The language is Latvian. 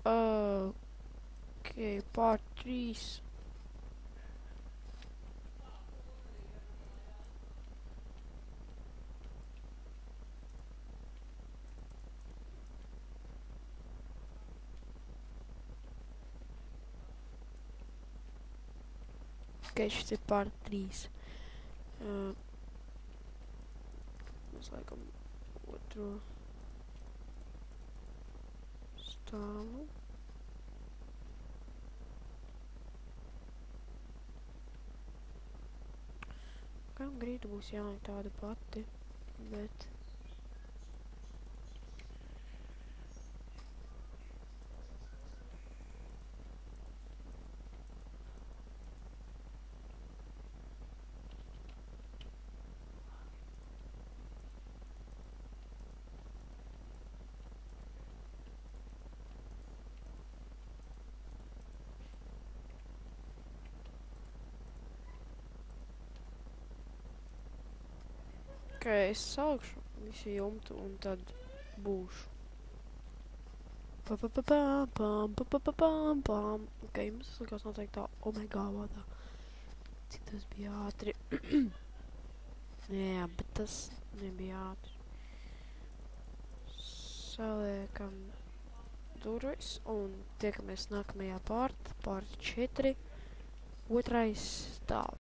Ok, part 3. Ok, šis ir part 3. Mēs laikam otro stāvu. Kam grīda būs jāliek tāda pati, bet... Ok, es saukšu visu jumtu un tad būšu. Pam. Ok, mums tas likās noteikti tā omega vārdā. Cik tas bija ātri. Jā, bet tas nebija ātri. Saliekam durvis un tiekamies nākamajā part 4. Otrais stāvs.